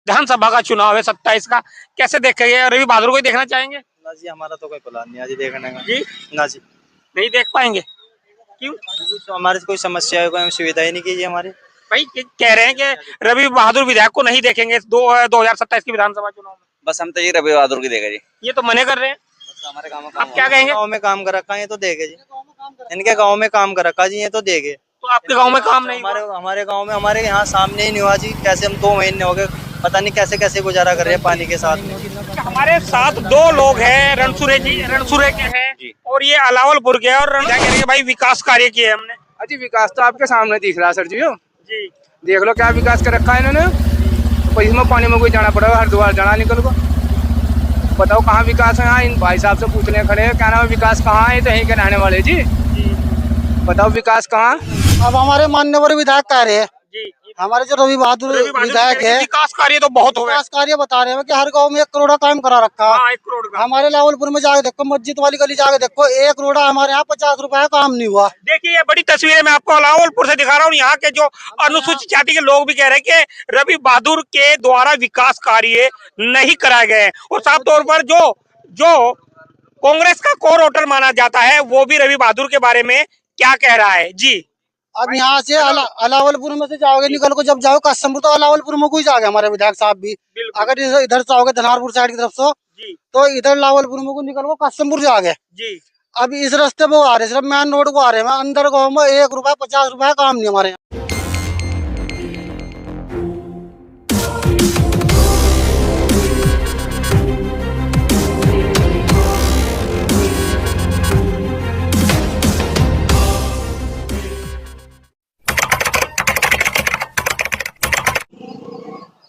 विधानसभा का चुनाव है 27 का, कैसे देखेंगे? रवि बहादुर को ही देखना चाहेंगे? ना जी, हमारा तो कोई प्लान नहीं है जी देखने का। जी ना जी, नहीं देख पाएंगे, क्यों? तो हमारे से कोई समस्या है, कोई सुविधा ही नहीं की जी हमारी। भाई कह रहे हैं कि रवि बहादुर विधायक को नहीं देखेंगे 2027 की विधानसभा चुनाव में। बस हम तो ये रवि बहादुर की देगा जी। ये तो मने कर रहे हैं, हमारे काम आप क्या कहेंगे? गाँव में काम कर रखा है, ये तो देखे जी। इनके गाँव में काम कर रखा जी, ये तो देखे। तो आपके गांव में काम नहीं हुआ? हमारे गाँव में, हमारे यहाँ सामने ही नहीं हुआ जी। कैसे हम 2 महीने हो गए, पता नहीं कैसे कैसे गुजारा कर रहे हैं पानी के साथ में। हमारे साथ 2 लोग हैं, रणसुरे जी, रणसुरे के हैं और ये अलावलपुर के हैं, और भाई विकास कार्य किए हमने। अजी विकास तो आपके सामने दिख रहा है सर जी। जी देख लो क्या विकास कर रखा है इन्होंने। तो इसमें पानी में कोई जाना पड़ेगा, हरिद्वार जाना निकल को। बताओ कहाँ विकास है? यहाँ इन भाई साहब से पूछने खड़े हैं, क्या नाम है, विकास कहाँ है? तो यहीं के रहने वाले जी। बताओ विकास कहाँ? अब हमारे माननीय विधायक कह रहे हैं, जी हमारे जो रवि बहादुर विधायक है, विकास कार्य तो बहुत हो गए। विकास कार्य बता रहे हैं कि हर गांव में 1 करोड़ का काम करा रखा है। 1 करोड़ का। हमारे लावलपुर में जाके देखो, मस्जिद वाली गली जाके देखो, 1 करोड़ हमारे यहाँ 50 रुपए का काम नहीं हुआ। देखिए ये बड़ी तस्वीरें मैं आपको अलावलपुर से दिखा रहा हूँ। यहाँ के जो अनुसूचित जाति के लोग भी कह रहे हैं कि रवि बहादुर के द्वारा विकास कार्य नहीं कराए गए हैं, और साफ तौर पर जो कांग्रेस का कोर वोटर माना जाता है वो भी रवि बहादुर के बारे में क्या कह रहा है जी। अब यहाँ से अलावलपुर में से जाओगे, निकल को जब जाओ कासमपुर, तो अलावलपुर में कोई जाओगे हमारे विधायक साहब भी। अगर इधर से आओगे धनारपुर साइड की तरफ से, तो इधर लावलपुर में को निकल को कासमपुर जाओगे जी। अब इस रास्ते में आ रहे, सिर्फ मेन रोड को आ रहे हैं, अंदर गाँव में 1 रुपया 50 रुपया काम नहीं हमारे यहाँ।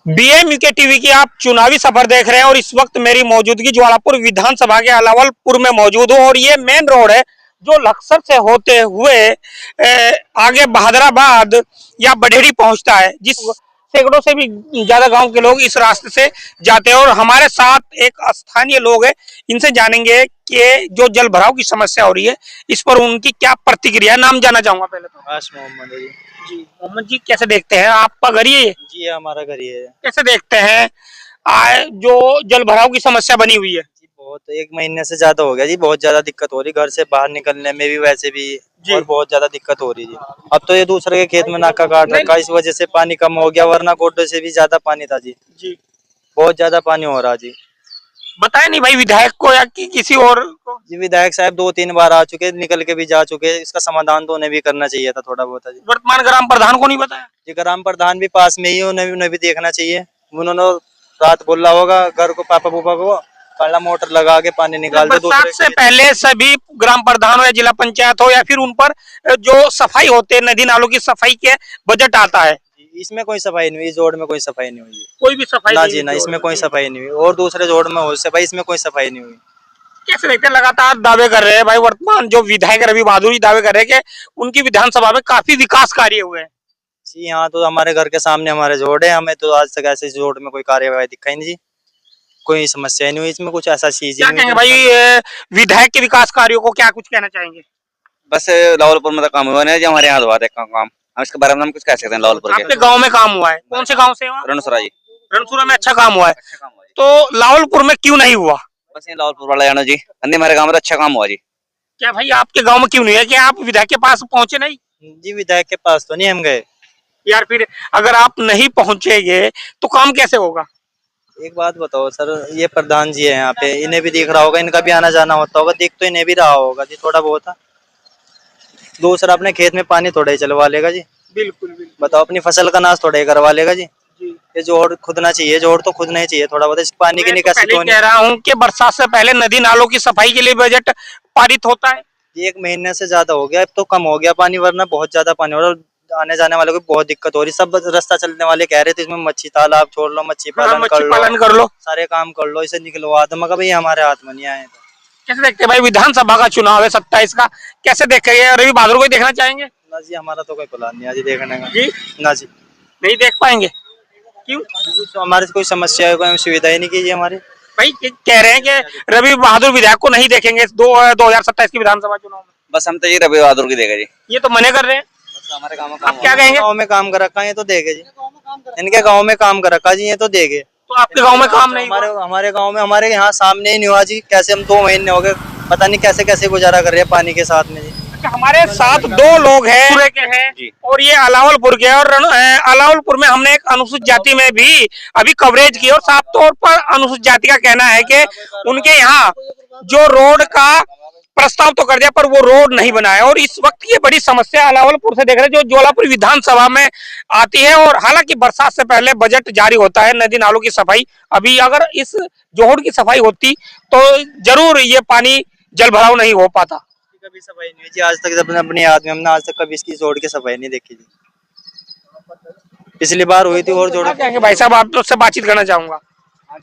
BM UK टीवी की आप चुनावी सफर देख रहे हैं, और इस वक्त मेरी मौजूदगी ज्वालापुर विधानसभा के अलावलपुर में मौजूद हूँ, और ये मेन रोड है जो लक्सर से होते हुए आगे बहादुराबाद या बडेरी पहुंचता है, जिस सैकड़ों से भी ज्यादा गांव के लोग इस रास्ते से जाते हैं। और हमारे साथ एक स्थानीय लोग हैं, इनसे जानेंगे कि जो जल भराव की समस्या हो रही है इस पर उनकी क्या प्रतिक्रिया। नाम जानना चाहूंगा पहले तो। मोहम्मद है जी। जी मोहम्मद जी, कैसे देखते हैं, आपका घर ये? जी हमारा घर ही है। कैसे देखते हैं जो जल भराव की समस्या बनी हुई है? जी बहुत, 1 महीने से ज्यादा हो गया जी। बहुत ज्यादा दिक्कत हो रही, घर से बाहर निकलने में भी, वैसे भी और बहुत ज्यादा दिक्कत हो रही जी। अब तो ये दूसरे के खेत में नाका काट रखा, इस वजह से पानी कम हो गया, वरना गोड्डे से भी ज्यादा पानी था जी। जी बहुत ज्यादा पानी हो रहा जी। बताया नहीं भाई विधायक को या कि किसी और को? जी विधायक साहब 2-3 बार आ चुके, निकल के भी जा चुके। इसका समाधान तो उन्हें भी करना चाहिए था थोड़ा बहुत जी। वर्तमान ग्राम प्रधान को नहीं बताया? जी ग्राम प्रधान भी पास में ही है, उन्हें भी देखना चाहिए। उन्होंने रात बोला होगा घर को, पापा पुपा को, पहला मोटर लगा के पानी निकाल दे। बरसात से पहले सभी ग्राम प्रधान हो या जिला पंचायत हो या फिर उन पर जो सफाई होते हैं, नदी नालों की सफाई के बजट आता है। इसमें कोई सफाई नहीं हुई, इस जोड़ में कोई सफाई नहीं हुई, कोई भी सफाई ना जी ना, इसमें कोई सफाई नहीं हुई। और दूसरे जोड़ में हो से भाई, इसमें कोई सफाई नहीं हुई। कैसे देखते हैं? लगातार दावे कर रहे हैं भाई, वर्तमान जो विधायक रवि बहादुर दावे कर रहे हैं कि उनकी विधानसभा में काफी विकास कार्य हुए हैं। जी यहाँ तो हमारे घर के सामने हमारे जोड़ है, हमें तो आज तक ऐसे जोड़ में कोई कार्यवाही दिखाई नहीं जी। कोई समस्या नहीं हुई इसमें, कुछ ऐसा चीज क्या कहेंगे भाई विधायक के विकास कार्यों को, क्या कुछ कहना चाहेंगे? बस लाहौलपुर में तो काम हुआ नहीं, जो हमारे यहाँ हुआ था काम, हम इसके बारे में हम कुछ कह सकते हैं। लाहौलपुर आपके गांव में काम हुआ है? कौन से गांव से? रणसुरा जी। रणसुरा में अच्छा काम हुआ है, तो लाहौलपुर में क्यों नहीं हुआ? बस ये लाहौलपुर वाला जानो जी, अन्य हमारे गाँव में तो अच्छा काम हुआ जी। क्या भाई आपके गांव में क्यों नहीं है? क्या आप विधायक के पास पहुंचे नहीं? जी विधायक के पास तो नहीं हम गए यार, फिर अगर आप नहीं पहुंचेंगे तो काम कैसे होगा? एक बात बताओ सर, ये प्रधान जी है यहाँ पे, इन्हें भी दिख रहा होगा, इनका भी आना जाना होता होगा, दिख तो इन्हें भी रहा होगा जी थोड़ा बहुत। दूसरा अपने खेत में पानी थोड़ा ही चलवा लेगा जी। बिल्कुल बिल्कुल। बताओ अपनी फसल का नाश थोड़ा ही करवा लेगा जी। ये जोड़ खुदना चाहिए, जोड़ तो खुदना ही चाहिए थोड़ा बहुत। इस पानी की निकासी तो कह रहा हूँ कि बरसात से पहले नदी नालों की सफाई के लिए बजट पारित होता है। 1 महीने से ज्यादा हो गया, अब तो कम हो गया पानी, वरना बहुत ज्यादा पानी हो रहा। आने जाने वाले को बहुत दिक्कत हो रही। सब रास्ता चलने वाले कह रहे थे इसमें मच्छी तालाब छोड़ लो, मच्छी पालन कर लो, सारे काम कर लो, इसे निकलवा दो, मगर भाई हमारे हाथ में नहीं आए। कैसे देखते हैं भाई, विधानसभा का चुनाव है 27 का, कैसे देखेंगे? रवि बहादुर को ही देखना चाहेंगे? ना जी, हमारा तो कोई प्लान नहीं है जी देखने का। जी ना जी, नहीं देख पाएंगे, क्यों? तो हमारे से कोई समस्या है, कोई सुविधा ही नहीं की जी हमारी। भाई कह रहे हैं कि रवि बहादुर विधायक को नहीं देखेंगे 2027 की विधानसभा चुनाव में। बस हम तो ये रवि बहादुर की देगा जी। ये तो मने कर रहे हैं, हमारे काम आप क्या कहेंगे? गाँव में काम कर रखा है, ये तो देखे जी। इनके गांव में काम कर रखा जी, ये तो देखे। तो आपके गांव में काम नहीं हुआ? हमारे गांव में, हमारे यहाँ सामने ही नहीं हुआ जी। कैसे हम 2 महीने हो गए, पता नहीं कैसे कैसे गुजारा कर रहे हैं पानी के साथ में जी। हमारे साथ 2 लोग हैं पूरे के हैं और ये अलावलपुर के, और अलावलपुर में हमने एक अनुसूचित जाति में भी अभी कवरेज की, और साफ तौर पर अनुसूचित जाति का कहना है कि उनके यहाँ जो रोड का प्रस्ताव तो कर दिया पर वो रोड नहीं बनाया, और इस वक्त ये बड़ी समस्या अलावलपुर से देख रहे हैं जो ज्वालापुर विधानसभा में आती है। और हालांकि बरसात से पहले बजट जारी होता है, नदी नालों की सफाई, अभी अगर इस जोहड़ की सफाई होती तो जरूर ये पानी जल भराव नहीं हो पाता। कभी सफाई नहीं हुई जी आज तक, अपने याद में हमने आज तक कभी इसकी जोड़ के सफाई नहीं देखी जी। पिछली बार हुई थी और जोड़। कहेंगे भाई साहब, आप तो उससे बातचीत करना चाहूंगा।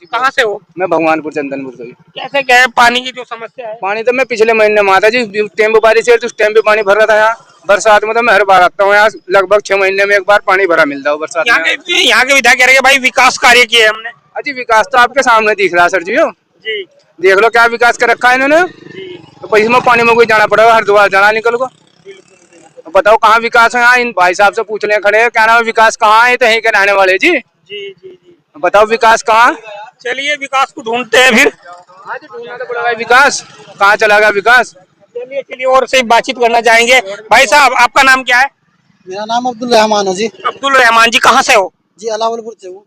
कहाँ से हो? मैं भगवानपुर चंदनपुर से। कैसे क्या है पानी की जो समस्या है? पानी तो मैं पिछले महीने में आता जी, टेम्पो बारिश है तो उस टाइम पे पानी भर रहा था यहाँ। बरसात में तो मैं हर बार आता हूँ यहाँ, लगभग 6 महीने में एक बार पानी भरा मिलता है बरसात में। यहाँ के विधायक कह रहे हैं भाई विकास कार्य किए हमने। अजी विकास तो आपके सामने दिख रहा है सर जी। जी देख लो क्या विकास कर रखा है इन्होंने। तो इसमें पानी में कोई जाना पड़ेगा, हरिद्वार जाना निकल को। तो बताओ कहाँ विकास है? यहाँ इन भाई साहब से पूछने खड़े हैं, क्या नाम है, विकास कहाँ है? तो यहीं के रहने वाले जी। बताओ विकास कहाँ? चलिए विकास को ढूंढते हैं फिर। आज ढूंढना तो पड़ेगा विकास, कहाँ चला गया विकास? चलिए और से बातचीत करना चाहेंगे। भाई साहब आपका नाम क्या है? मेरा नाम अब्दुल रहमान है जी। अब्दुल रहमान जी, कहाँ से हो? जी अलावलपुर से हूँ।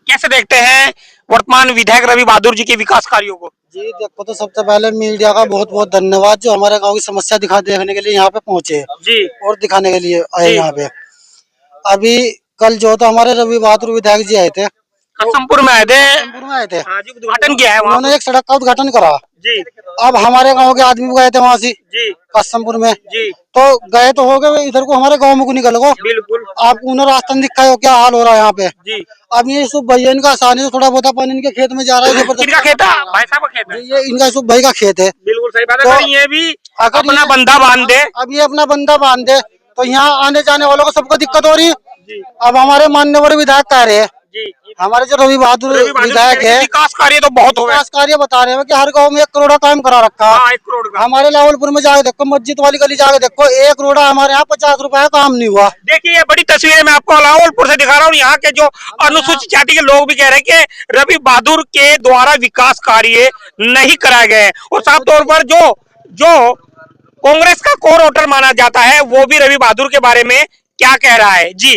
कैसे देखते हैं वर्तमान विधायक रवि बहादुर जी के विकास कार्यों को? जी देखो, तो सबसे पहले मीडिया का बहुत बहुत धन्यवाद जो हमारे गांव की समस्या देखने के लिए यहाँ पे पहुंचे जी, और दिखाने के लिए आए यहाँ पे। अभी कल जो तो हमारे रवि बहादुर विधायक जी आए थे, कसमपुर में आए थे। उद्घाटन किया है वहाँ उन्होंने एक सड़क का उद्घाटन करा। जी अब हमारे गांव के आदमी गए थे वहाँ से जी कसमपुर में, जी, तो गए तो हो गए, इधर को हमारे गांव में को निकल गो। बिल्कुल आप उन्हें रास्ता दिखा हो क्या हाल हो रहा है यहाँ पे। जी। अब ये सुब भैया इनका आसानी से थोड़ा बहुत पानी इनके खेत में जा रहा है। किनका खेत है? भाई साहब का खेत है। ये इनका सुब भाई का खेत है। बिल्कुल सही बात है। तो अगर ये भी अगर अपना ये- बंदा बांध दे, अब ये अपना बंदा बांध दे तो यहाँ आने जाने वालों को सबको दिक्कत हो रही है। जी अब हमारे माननीय विधायक कह रहे हैं, जी, हमारे जो रवि बहादुर विधायक है, विकास कार्य तो बहुत हो गए। विकास कार्य बता रहे हैं कि हर गांव में 1 करोड़ का काम करा रखा है। 1 करोड़ का। हमारे लाहौलपुर में जाके देखो, मस्जिद वाली गली जाके देखो, 1 करोड़ हमारे यहाँ 50 रुपए का काम नहीं हुआ। देखिए ये बड़ी तस्वीरें मैं आपको लाहौलपुर से दिखा रहा हूँ। यहाँ के जो अनुसूचित जाति के लोग भी कह रहे हैं कि रवि बहादुर के द्वारा विकास कार्य नहीं कराए गए, और साफ तौर पर जो कांग्रेस का कोर वोटर माना जाता है वो भी रवि बहादुर के बारे में क्या कह रहा है। जी,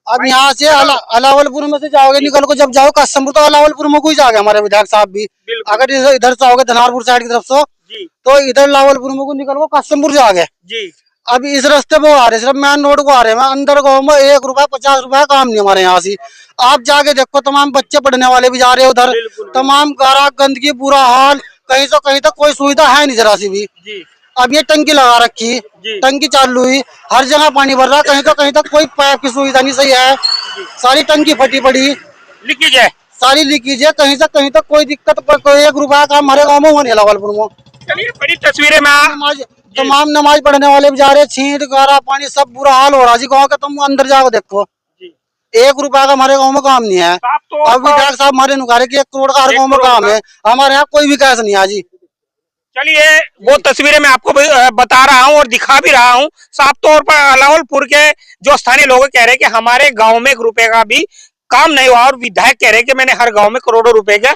अब यहाँ से अलावलपुर में से जाओगे निकल को, जब जाओ कसमपुर तो अलावलपुर में को ही जाओगे हमारे विधायक साहब भी। अगर इधर से आओगे धनारपुर साइड की तरफ से तो इधर लावलपुर में को निकल को कसमपुर जाओगे जी। अब इस रास्ते में आ रहे, सिर्फ मेन रोड को आ रहे हैं। अंदर गाँव में 1 रुपया 50 रुपया काम नहीं हमारे यहाँ से। आप जाके देखो, तमाम बच्चे पढ़ने वाले भी जा रहे हैं उधर, तमाम गारा गंदगी बुरा हाल, कहीं से कहीं तक कोई सुविधा है नहीं जरा सी भी। अब ये टंकी लगा रखी, टंकी चालू हुई, हर जगह पानी भर रहा, कहीं तो कहीं तक कोई पाइप की सुविधा नहीं सही है। सारी टंकी फटी पड़ी, लीकेज है, सारी लीकेज है, कहीं से कहीं तक कोई दिक्कत, कोई 1 रुपया का हमारे गाँव में हुआ नहीं लावलपुर में। चलिए बड़ी तस्वीरें में तमाम नमाज पढ़ने वाले भी जा रहे, छींट गारा पानी सब बुरा हाल हो रहा जी गाँव का। तुम अंदर जाओ देखो, 1 रुपया का हमारे गाँव में काम नहीं है। अब विधायक साहब हमारे नुकारे की 1 करोड़ का हर गाँव में काम है, हमारे यहाँ कोई विकास नहीं है जी। चलिए वो तस्वीरें मैं आपको बता रहा हूँ और दिखा भी रहा हूँ। साफ तौर पर लाहौलपुर के जो स्थानीय लोग कह रहे हैं कि हमारे गांव में 1 रुपए का भी काम नहीं हुआ, और विधायक कह रहे हैं कि मैंने हर गांव में करोड़ों रुपए का।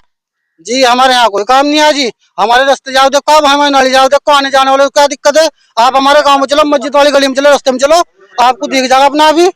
जी हमारे यहाँ कोई काम नहीं है जी। हमारे रास्ते जाओ देखो, अब हमारे नाली जाओ देखो, आने जाने वाले को क्या दिक्कत है। आप हमारे गाँव में चलो, मस्जिद वाली गली में चलो, रास्ते में चलो, आपको दिख जाएगा अपना। अभी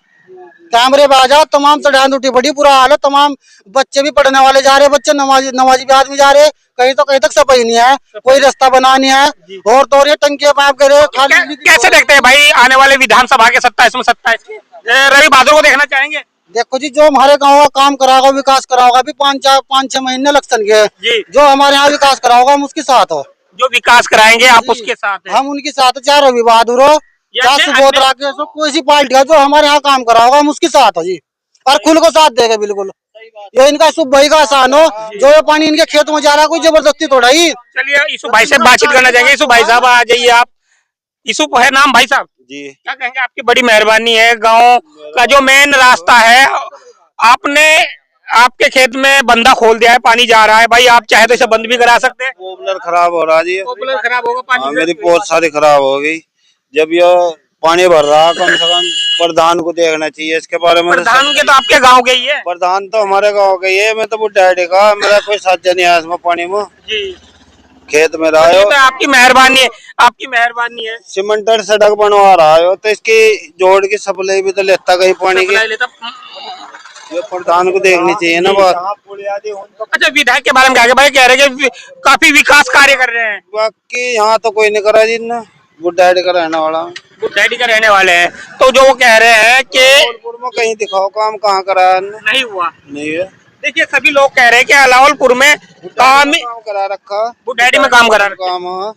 कैमरे पे आ जाओ, तमाम सड़क टूटी पड़ी, बुरा हाल है। तमाम बच्चे भी पढ़ने वाले जा रहे, बच्चे नमाजी भी आदमी जा रहे, कहीं तो कहीं तक सफाई नहीं है, कोई रास्ता बना नहीं है। और तो ये टंकी पाइप करे खाली। कैसे देखते हैं भाई आने वाले विधानसभा के 27 में 27 रवि बहादुर को देखना चाहेंगे? देखो जी, जो हमारे गाँव का काम कराओगा, विकास कराओगा, अभी 5-6 महीने इलेक्शन के, जो हमारे यहाँ विकास कराओगा हम उसके साथ हो। जो विकास कराएंगे आप उसके साथ हैं। हम उनके साथ, चाहे रवि बहादुर हो, चाहे सुबोध राकेश हो, कोई सी पार्टी का जो हमारे यहाँ काम कराओगा हम उसके साथ हो जी, और खुल को साथ देगा बिल्कुल। ये इनका सुबह भाई का आसान हो, जो ये पानी इनके खेत में जा रहा है, कोई जबरदस्ती थोड़ा ही। चलिए ईसु भाई से बातचीत करना चाहेंगे। ईसु भाई साहब आ जाइए आप। ईसु है नाम भाई साहब जी। क्या कहेंगे? आपकी बड़ी मेहरबानी है। गांव का जो मेन रास्ता है आपने आपके खेत में बंदा खोल दिया है, पानी जा रहा है। भाई आप चाहे तो इसे बंद भी करा सकते हैं। पॉपुलर खराब हो रहा जी, पॉपुलर खराब होगा पानी। मेरी पोस्ट सारी खराब हो गई। जब ये पानी भर रहा, कम से कम प्रधान को देखना चाहिए इसके बारे में। प्रधान के तो आपके गांव के ही है। प्रधान तो हमारे गांव का ही है, मैं तो बुढ़ाड़ी का, मेरा कोई साथ नहीं है इसमें पानी में। जी खेत में रहा ये है, तो आपकी मेहरबानी है, आपकी मेहरबानी है। सीमेंटेड सड़क बनवा रहा है तो इसकी जोड़ की सप्लाई भी तो लेता कहीं पानी की, सप्लाई लेता। ये प्रधान को देखनी चाहिए ना बात। अच्छा विधायक के बारे में क्या भाई कह रहे हैं कि काफी विकास कार्य कर रहे हैं। बाकी यहाँ तो कोई नहीं करा जी ने, बुढ़ाड़ी का रहने वाला बुढ़ाड़ी का रहने वाले हैं, तो जो वो कह रहे हैं कि अलावलपुर में कहीं दिखाओ काम कहाँ करा है इनने? नहीं हुआ। नहीं है, देखिए सभी लोग कह रहे हैं कि अलावलपुर में काम करा रखा, बुढ़ाड़ी में काम करा रखा। काम है।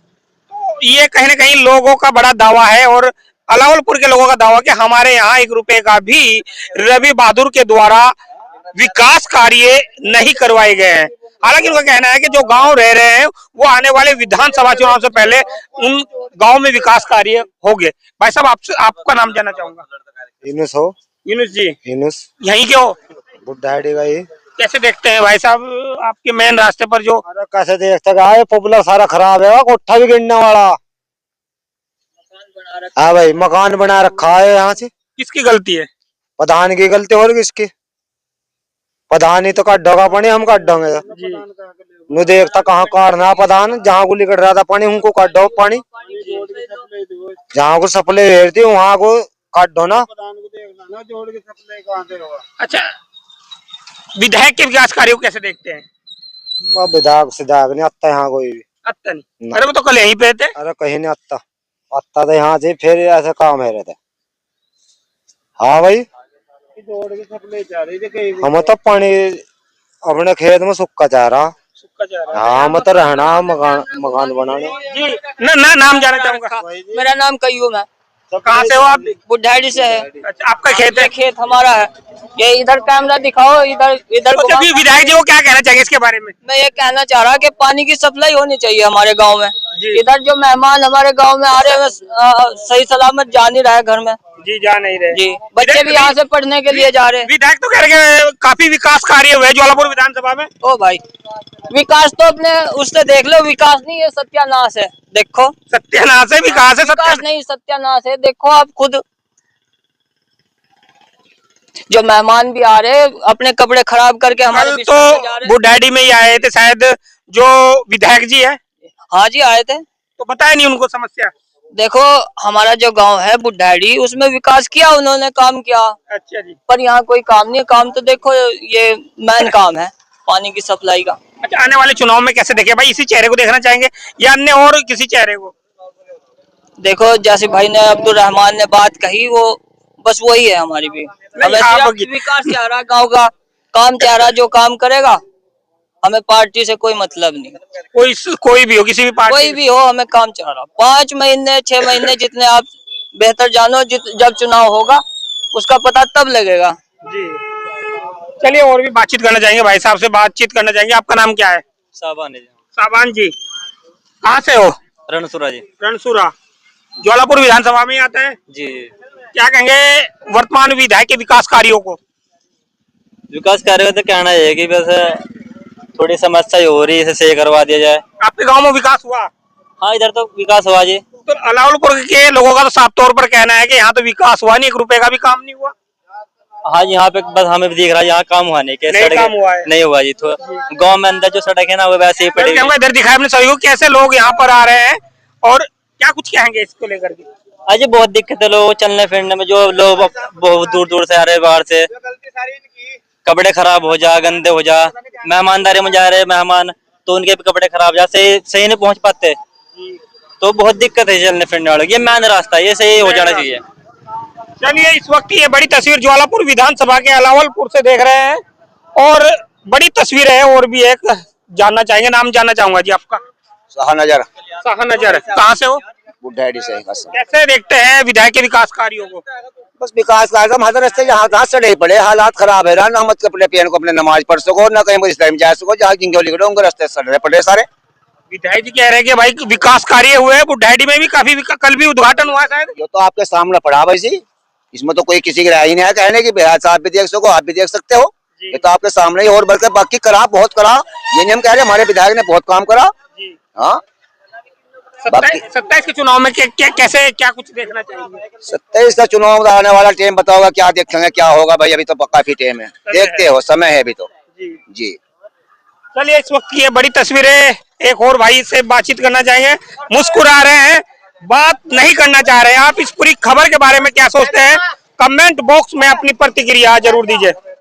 ये कहीं ना कहीं लोगों का बड़ा दावा है और अलावलपुर के लोगों का दावा कि हमारे यहाँ 1 रुपए का भी रवि बहादुर के द्वारा विकास कार्य नहीं करवाए गए हैं। हालांकि उनका कहना है कि जो गांव रह रहे हैं वो आने वाले विधानसभा चुनाव से पहले उन गांव में विकास कार्य हो गए। भाई साहब आपसे आपका नाम जानना चाहूंगा। यूनुस हो, यूनुस जी, यूनुस यहीं के हो? बुढ़ाड़ी का ही। कैसे देखते हैं भाई साहब आपके मेन रास्ते पर जो अरे कैसे देख सकता है, पॉपुलर सारा खराब है, कोठा भी गिरने वाला। हाँ भाई, मकान बना रखा है यहाँ से। किसकी गलती है? प्रधान की गलती और किसकी? प्रधान ही तो काटोगा पानी, हम काटोगे नु देखता कहाँ काटना प्रधान, जहाँ को निकल रहा था पानी उनको काट दो पानी, जहाँ को सप्लाई भेज दी वहाँ को काट दो ना। अच्छा विधायक के विकास कार्यों को कैसे देखते हैं? विधायक सिधायक नहीं आता यहाँ कोई भी। आता नहीं? अरे वो तो कल यहीं पे थे। अरे कहीं नहीं आता, आता तो यहाँ से फिर ऐसा काम है रहता। हाँ भाई, हम तो पानी अपने खेत में सूखा चाह रहा। हाँ हम तो रहना मकान मकान बनाना। जी ना नाम जानना चाहूंगा। मेरा नाम कयूम है। तो कहाँ से हो आप? बुढ़ाड़ी से है। अच्छा आपका खेत है? खेत हमारा है। ये इधर कैमरा दिखाओ, इधर इधर तो जब विधायक जी वो क्या कहना चाहिए इसके बारे में? मैं ये कहना चाह रहा कि पानी की सप्लाई होनी चाहिए हमारे गांव में। इधर जो मेहमान हमारे गांव में आ रहे हैं सही सलामत जा नहीं रहा है घर में। जी जा नहीं रहे जी, बच्चे भी यहाँ से पढ़ने के लिए जा रहे हैं। विधायक तो कह रहे हैं काफी विकास कार्य हुए ज्वालापुर विधानसभा में। ओ भाई विकास तो अपने उससे देख लो, विकास नहीं है सत्यानाश है। देखो सत्यानाश है, विकास है। विकास नहीं सत्यानाश है। देखो आप खुद, जो मेहमान भी आ रहे हैं अपने कपड़े खराब करके हमारे कल तो बुढ़ाड़ी में ही आए थे शायद जो विधायक जी है। हाँ जी आए थे, तो बताया नहीं उनको समस्या। देखो हमारा जो गांव है बुढ़ाड़ी उसमें विकास किया उन्होंने, काम किया। अच्छा जी। पर यहाँ कोई काम नहीं है। काम तो देखो ये मेन काम है पानी की सप्लाई का। अच्छा आने वाले चुनाव में कैसे देखे भाई, इसी चेहरे को देखना चाहेंगे या अन्य और किसी चेहरे को? देखो जैसे भाई ने अब्दुल रहमान ने बात कही वो बस वही है हमारी भी। हमें सिर्फ विकास चाह रहा, गाँव का काम चाह रहा, जो काम करेगा। हमें पार्टी से कोई मतलब नहीं, कोई भी हो, किसी भी पार्टी कोई भी हो, हमें काम चाह रहा। 5 महीने 6 महीने जितने आप बेहतर जानो, जब चुनाव होगा उसका पता तब लगेगा। जी चलिए और भी बातचीत करना चाहेंगे, भाई साहब से बातचीत करना चाहेंगे। आपका नाम क्या है? साबान है। साबान जी, कहाँ से हो? रणसुरा जी। रणसुरा ज्वालापुर विधानसभा में आता है जी। क्या कहेंगे वर्तमान विधायक के विकास कार्यों को? विकास कार्य तो कहना है कि बस थोड़ी समस्या हो रही है, इसे सही करवा दिया जाए। आपके गांव में विकास हुआ? हाँ इधर तो विकास हुआ जी। तो अलावलपुर के लोगों का तो साफ तौर पर कहना है कि यहाँ तो विकास हुआ नहीं, 1 रुपए का भी काम नहीं हुआ। हाँ जी, यहाँ पे बस हमें भी दिख रहा है यहाँ काम हुआ नहीं, नहीं काम हुआ है। नहीं हुआ जी। तो गांव में अंदर जो सड़क है ना वो वैसे ही पड़ी। इधर दिखाया अपने सभी को कैसे लोग यहाँ पर आ रहे हैं और क्या कुछ कहेंगे इसको लेकर के? अजी बहुत दिक्कत है लोगों चलने फिरने में, जो लोग बहुत दूर दूर से आ रहे हैं बाहर से, कपड़े खराब हो जा, गंदे हो जा, मेहमानदारी में जा रहे मेहमान तो उनके भी कपड़े खराब जा, सही नहीं पहुंच पाते, तो बहुत दिक्कत है चलने फिरने वालों। ये मेन रास्ता है, ये सही हो जाना चाहिए। चलिए इस वक्त ये बड़ी तस्वीर ज्वालापुर विधानसभा के अलावलपुर से देख रहे हैं और बड़ी तस्वीर है। और भी एक जानना चाहेंगे, नाम जानना चाहूंगा जी आपका? शाहनजर। शाहनजर, कहाँ से हो? बुढ़ाड़ी से। कैसे देखते हैं विधायक के विकास कार्यों को? बस विकास कार्यक्रम हर रास्ते जहाँ चढ़े पड़े, हालात खराब है ना मत कपड़े पहन को अपने नमाज पढ़ सको, ना कहीं रिश्ते में जा सको, जहाँ जिंगे उनके रास्ते चढ़े पड़े सारे। विधायक जी कह रहे हैं कि भाई विकास कार्य हुए, बुढ़ाड़ी में भी काफी कल भी उद्घाटन हुआ शायद। ये तो आपके सामने पड़ा भाई जी, इसमें तो कोई किसी की राय नहीं है कहने की आप भी देख सको, आप भी देख सकते हो। ये तो आपके सामने ही, और बल्कि बाकी करा बहुत करा, ये नहीं हम कह रहे, हमारे विधायक ने बहुत काम करा। हाँ 27 के चुनाव में कैसे क्या कुछ देखना चाहिए? 27 का चुनाव आने वाला टाइम बताओगा, क्या देखेंगे क्या होगा भाई, अभी तो काफी टाइम है, देखते हो समय है अभी तो। जी चलिए, इस वक्त की ये बड़ी तस्वीरें, एक और भाई से बातचीत करना चाहेंगे, मुस्कुरा रहे हैं, बात नहीं करना चाह रहे हैं। आप इस पूरी खबर के बारे में क्या सोचते हैं? कमेंट बॉक्स में अपनी प्रतिक्रिया जरूर दीजिए।